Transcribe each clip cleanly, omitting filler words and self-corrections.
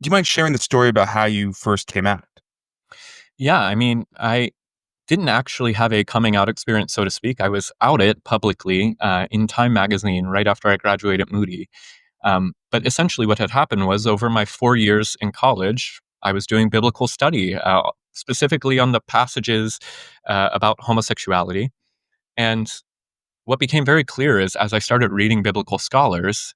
you mind sharing the story about how you first came out? Yeah, I didn't actually have a coming out experience, so to speak. I was outed publicly in Time magazine right after I graduated Moody. But essentially, what had happened was over my 4 years in college, I was doing biblical study, specifically on the passages about homosexuality. And what became very clear is as I started reading biblical scholars,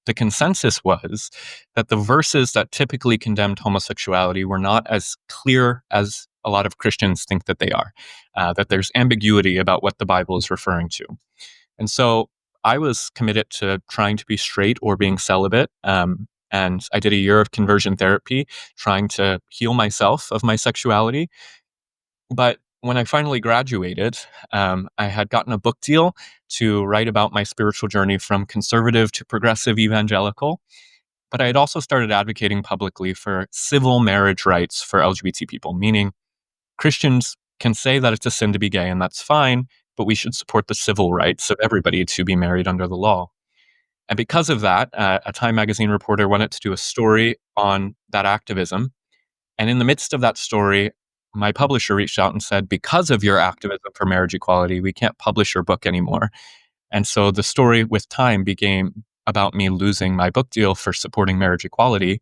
the consensus was that the verses that typically condemned homosexuality were not as clear as a lot of Christians think that they are, that there's ambiguity about what the Bible is referring to. And so I was committed to trying to be straight or being celibate. And I did a year of conversion therapy, trying to heal myself of my sexuality. But when I finally graduated, I had gotten a book deal to write about my spiritual journey from conservative to progressive evangelical. But I had also started advocating publicly for civil marriage rights for LGBT people, meaning Christians can say that it's a sin to be gay, and that's fine, but we should support the civil rights of everybody to be married under the law. And because of that, a Time magazine reporter wanted to do a story on that activism. And in the midst of that story, my publisher reached out and said, because of your activism for marriage equality, we can't publish your book anymore. And so the story with Time became about me losing my book deal for supporting marriage equality.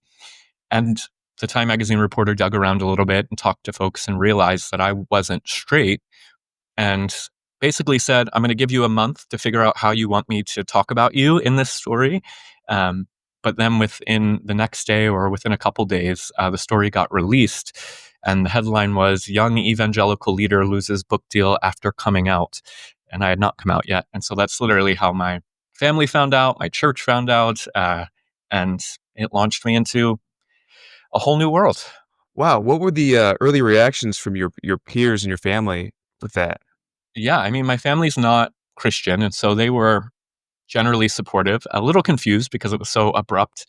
And the Time magazine reporter dug around a little bit and talked to folks and realized that I wasn't straight and basically said, I'm going to give you a month to figure out how you want me to talk about you in this story. Um, but then within the next day or within a couple days, the story got released. And the headline was Young Evangelical Leader Loses Book Deal After Coming Out. And I had not come out yet. And so that's literally how my family found out, my church found out, and it launched me into a whole new world. Wow, what were the, early reactions from your peers and your family with that? Yeah, my family's not Christian, and so they were generally supportive, a little confused because it was so abrupt.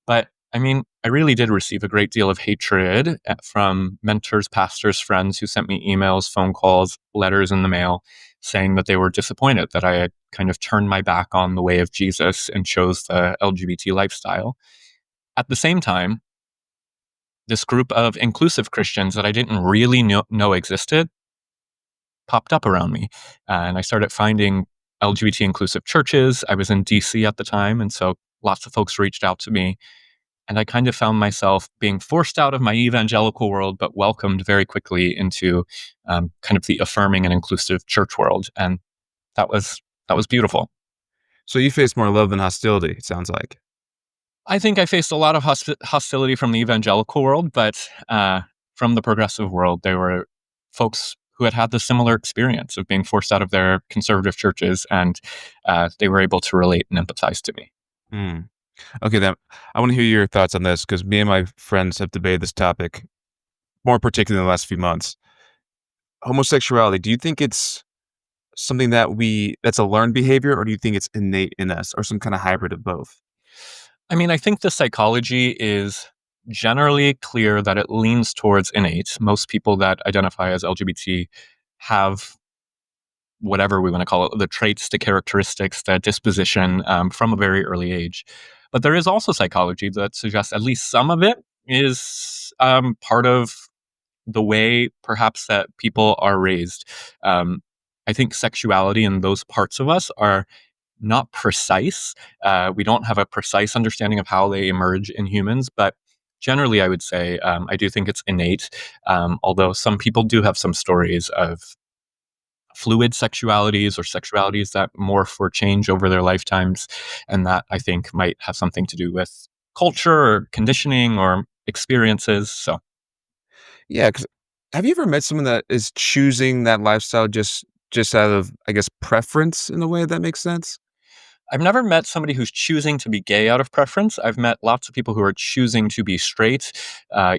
But I really did receive a great deal of hatred from mentors, pastors, friends who sent me emails, phone calls, letters in the mail saying that they were disappointed that I had kind of turned my back on the way of Jesus and chose the LGBT lifestyle. At the same time, this group of inclusive Christians that I didn't really know existed popped up around me. And I started finding LGBT inclusive churches. I was in DC at the time. And so lots of folks reached out to me. And I kind of found myself being forced out of my evangelical world, but welcomed very quickly into kind of the affirming and inclusive church world. And that was beautiful. So you faced more love than hostility, it sounds like. I think I faced a lot of hostility from the evangelical world, but from the progressive world, there were folks who had had the similar experience of being forced out of their conservative churches, and they were able to relate and empathize to me. Hmm. Okay, then I want to hear your thoughts on this because me and my friends have debated this topic more particularly in the last few months. Homosexuality, do you think it's something that's a learned behavior, or do you think it's innate in us, or some kind of hybrid of both? I think the psychology is generally clear that it leans towards innate. Most people that identify as LGBT have whatever we want to call it, the traits, the characteristics, the disposition from a very early age. But there is also psychology that suggests at least some of it is part of the way perhaps that people are raised. I think sexuality and those parts of us are not precise. We don't have a precise understanding of how they emerge in humans, but generally, I would say I do think it's innate. Although some people do have some stories of fluid sexualities or sexualities that morph or change over their lifetimes, and that I think might have something to do with culture or conditioning or experiences. So Yeah, 'cause have you ever met someone that is choosing that lifestyle just out of, I guess, preference in a way that makes sense? I've never met somebody who's choosing to be gay out of preference. I've met lots of people who are choosing to be straight,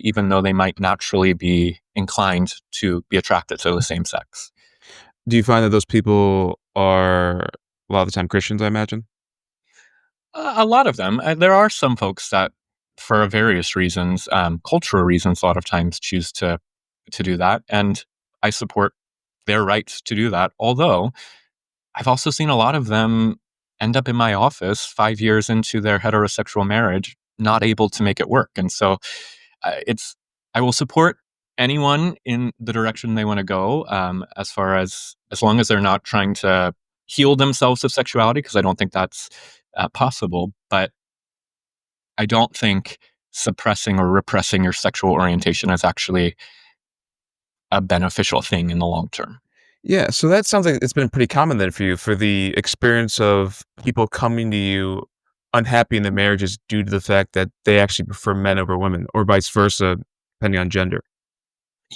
even though they might naturally be inclined to be attracted to the same sex. Do you find that those people are a lot of the time Christians, I imagine? A lot of them. There are some folks that, for various reasons, cultural reasons, a lot of times choose to do that, and I support their rights to do that. Although I've also seen a lot of them end up in my office 5 years into their heterosexual marriage, not able to make it work. And so it's I will support anyone in the direction they want to go, as long as they're not trying to heal themselves of sexuality, because I don't think that's possible. But I don't think suppressing or repressing your sexual orientation is actually a beneficial thing in the long term. Yeah, so that sounds like it's been pretty common then for you, for the experience of people coming to you unhappy in their marriages due to the fact that they actually prefer men over women, or vice versa, depending on gender.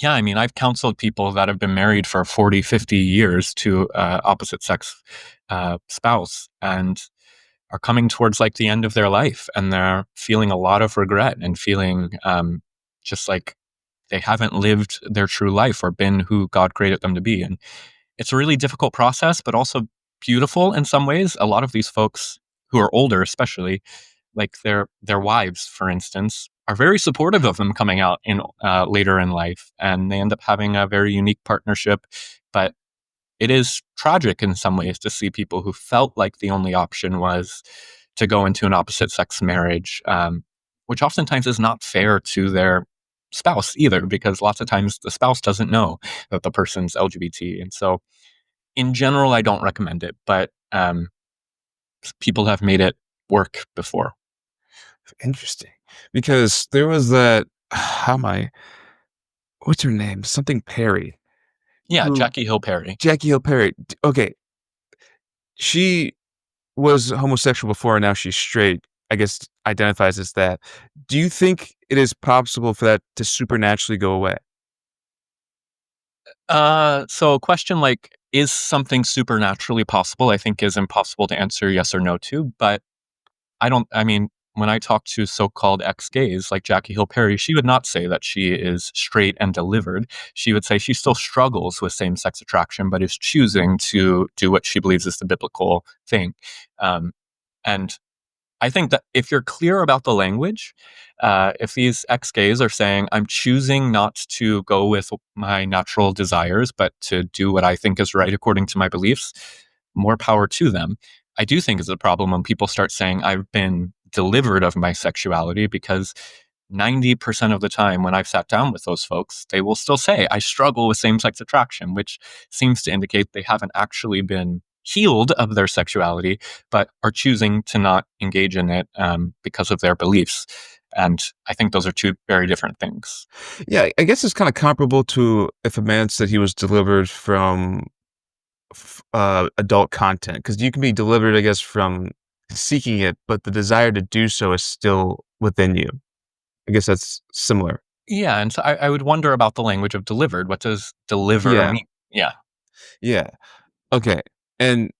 Yeah, I mean, I've counseled people that have been married for 40, 50 years to opposite sex spouse, and are coming towards like the end of their life, and they're feeling a lot of regret and feeling just like they haven't lived their true life or been who God created them to be. And it's a really difficult process, but also beautiful in some ways. A lot of these folks who are older, especially, like their wives, for instance, are very supportive of them coming out in later in life, and they end up having a very unique partnership. But it is tragic in some ways to see people who felt like the only option was to go into an opposite sex marriage, which oftentimes is not fair to their spouse either, because lots of times the spouse doesn't know that the person's LGBT. And so, in general, I don't recommend it, but people have made it work before. Interesting. Because there was that how am I what's her name? Something Perry, Yeah, who Jackie Hill Perry. Jackie Hill Perry. Okay, she was homosexual before and now she's straight. I guess identifies as that. Do you think it is possible for that to supernaturally go away? So a question like, is something supernaturally possible? I think is impossible to answer yes or no to. But I mean, when I talk to so-called ex-gays like Jackie Hill Perry, she would not say that she is straight and delivered. She would say she still struggles with same-sex attraction, but is choosing to do what she believes is the biblical thing. Um, and I think that if you're clear about the language, if these ex gays are saying, I'm choosing not to go with my natural desires, but to do what I think is right according to my beliefs, more power to them. I do think it's a problem when people start saying, I've been delivered of my sexuality, because 90% of the time when I've sat down with those folks, they will still say, I struggle with same sex attraction, which seems to indicate they haven't actually been healed of their sexuality, but are choosing to not engage in it because of their beliefs. And I think those are two very different things. Yeah, I guess it's kinda comparable to if a man said he was delivered from adult content, because you can be delivered, I guess, from seeking it, but the desire to do so is still within you. I guess that's similar. Yeah. And so I would wonder about the language of delivered. What does deliver Yeah, mean? Yeah. yeah. Okay, and